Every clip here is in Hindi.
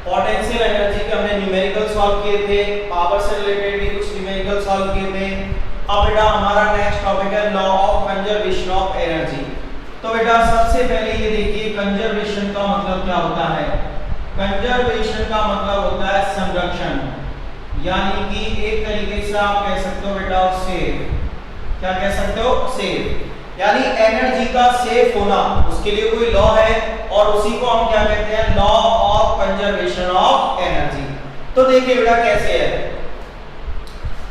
पोटेंशियल एनर्जी के हमने न्यूमेरिकल सॉल्व किए थे, पावर से रिलेटेड भी कुछ न्यूमेरिकल सॉल्व किए थे। अब बेटा हमारा नेक्स्ट टॉपिक है law of conservation of energy. तो बेटा सबसे पहले ये देखिए कंजर्वेशन का मतलब क्या होता है। कंजर्वेशन का मतलब होता है संरक्षण, यानी कि एक तरीके से आप कह सकते हो बेटा सेव। क्या कह सकते हो? सेव, यानी एनर्जी का सेफ होना, उसके लिए कोई लॉ है और उसी को हम क्या कहते हैं? Law of conservation of energy. तो देखिए बेटा कैसे है,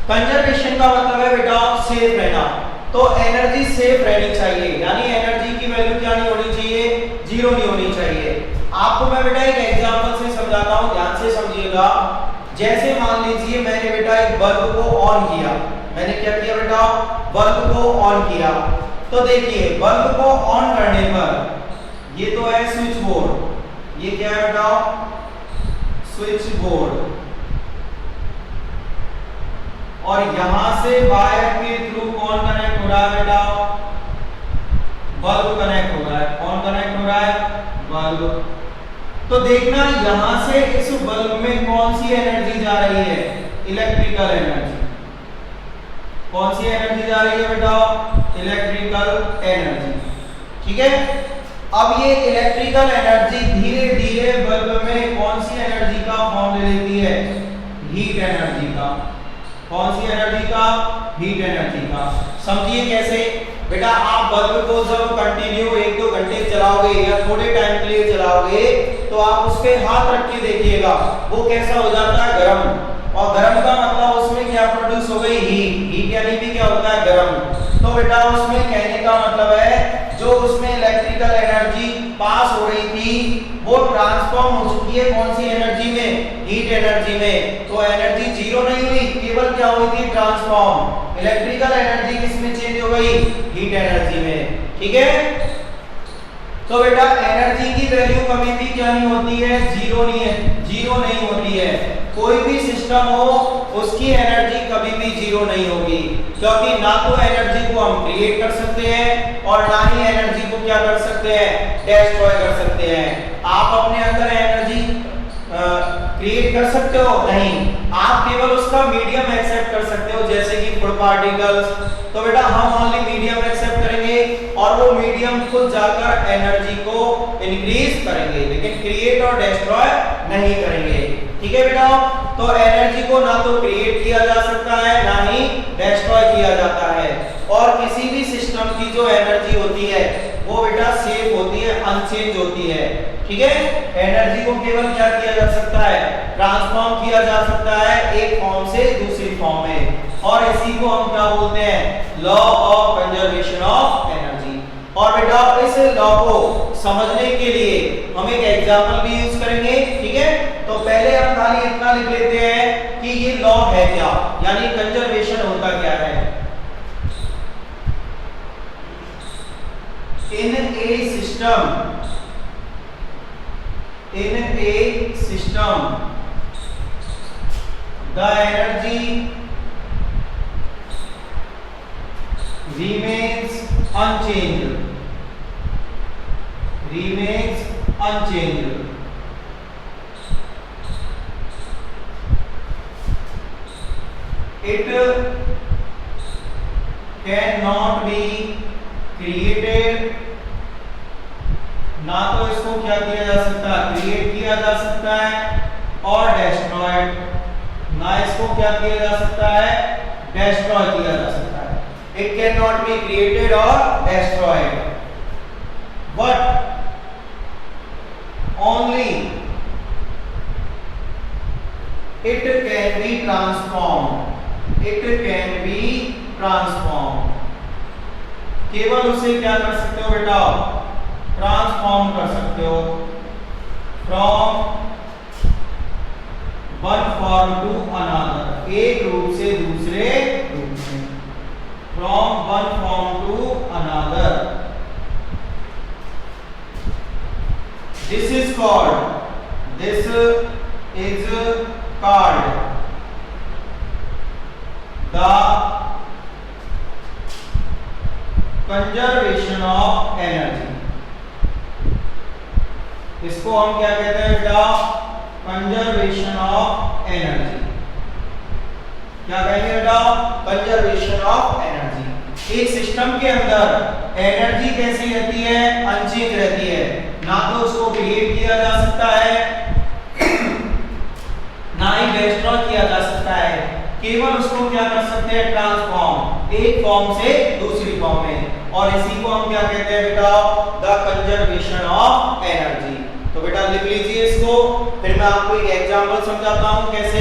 कंजर्वेशन का मतलब है बेटा सेफ रहना। तो एनर्जी सेफ रहनी चाहिए, यानी एनर्जी की वैल्यू क्या नहीं होनी चाहिए? जीरो नहीं होनी चाहिए। आपको मैं बेटा एक एग्जांपल से समझाता हूं, ध्यान से समझिएगा। जैसे मान लीजिए मैंने बेटा एक बल्ब को ऑन किया, मैंने क्या किया बेटा? बल्ब को ऑन किया। तो देखिए बल्ब को ऑन करने पर ये तो है स्विच बोर्ड, ये क्या है बेटा? Switch board. और यहां से वायर के थ्रू कौन कनेक्ट हो रहा है बेटा? बल्ब कनेक्ट हो रहा है। कौन कनेक्ट हो रहा है? बल्ब। तो देखना यहां से इस बल्ब में कौन सी एनर्जी जा रही है? Electrical energy. कौन सी एनर्जी जा रही है बेटा? Electrical energy. ठीक है, अब ये इलेक्ट्रिकल एनर्जी धीरे धीरे बल्ब में कौन सी एनर्जी का फॉर्म ले लेती है? हीट एनर्जी का। कौन सी एनर्जी का? हीट एनर्जी का। समझिए कैसे बेटा, आप बल्ब को जब कंटिन्यू 1-2 घंटे चलाओगे या थोड़े टाइम के लिए चलाओगे तो आप उस पे हाथ रख के देखिएगा, वो कैसा हो जाता है? गर्म। और गर्म का मतलब उसमें क्या प्रोड्यूस हो गई? हीट। हीट यानी भी क्या होता है? गर्म। तो बेटा उसमें कहने का मतलब है जो उसमें इलेक्ट्रिकल एनर्जी पास हो रही थी वो ट्रांसफॉर्म हो चुकी है कौन सी एनर्जी में? हीट एनर्जी में। तो एनर्जी जीरो नहीं हुई, केवल क्या हुई थी? ट्रांसफॉर्म। इलेक्ट्रिकल एनर्जी किस में चेंज हो गई? हीट एनर्जी में। ठीक है, तो बेटा एनर्जी की वैल्यू कभी भी क्या नहीं होती है? जीरो नहीं है, जीरो नहीं होती है। कोई भी सिस्टम हो उसकी एनर्जी कभी भी जीरो नहीं होगी, क्योंकि ना तो एनर्जी को हम क्रिएट कर सकते हैं और ना ही एनर्जी को क्या कर सकते हैं? डिस्ट्रॉय कर सकते हैं। आप अपने अंदर एनर्जी क्रिएट कर सकते हो? नहीं, आप केवल उसका मीडियम एक्सेप्ट कर सकते हो, जैसे कि फुड पार्टिकल्स। तो बेटा हम ओनली मीडियम एक्सेप्ट करेंगे और वो मीडियम खुद जाकर एनर्जी को इंक्रीज करेंगे, लेकिन क्रिएट और डिस्ट्रॉय नहीं करेंगे। ठीक है बेटा, तो एनर्जी को ना तो क्रिएट किया जा सकता है ना ही डिस्ट्रॉय किया जाता है। और किसी भी सिस्टम की जो एनर्जी होती है वो बेटा सेफ होती है, अनचेंज होती है। ठीक है, एनर्जी को केवल क्या किया जा सकता है? ट्रांसफॉर्म किया जा सकता है एक फॉर्म से दूसरी फॉर्म में, और इसी को हम क्या बोलते हैं? Law of conservation of energy. और बेटा इस लॉ को समझने के लिए हम एक एग्जांपल भी यूज करेंगे। ठीक है, तो पहले हम खाली इतना लिख लेते हैं कि ये लॉ है क्या, यानी कंजर्वेशन होता क्या है। In a system, the energy remains unchanged. It cannot be created, ना तो इसको क्या किया जा सकता है? क्रिएट किया जा सकता है, और डिस्ट्रॉयड, ना इसको क्या किया जा सकता है? डिस्ट्रॉय किया जा सकता है। It can not be created और destroyed, but only it can be transform. It can be transform, केवल उसे क्या कर सकते हो बेटा? ट्रांसफॉर्म कर सकते हो from one form to another, एक रूप से दूसरे रूप में। From one form to another, this is called the conservation of energy. इसको हम क्या कहते हैं बेटा? Conservation of energy. क्या कहेंगे बेटा? Conservation of energy. एक सिस्टम के अंदर एनर्जी कैसी रहती है? अनचेंज रहती है। ना तो उसको क्रिएट किया जा सकता है ना ही डिस्ट्रॉय किया जा सकता है, केवल उसको क्या कर सकते हैं? ट्रांसफॉर्म, एक फॉर्म से दूसरी फॉर्म में। और इसी को हम क्या कहते हैं बेटा? The conservation of energy. तो बेटा लिख लीजिए इसको, फिर मैं आपको एक एग्जांपल समझाता हूं कैसे।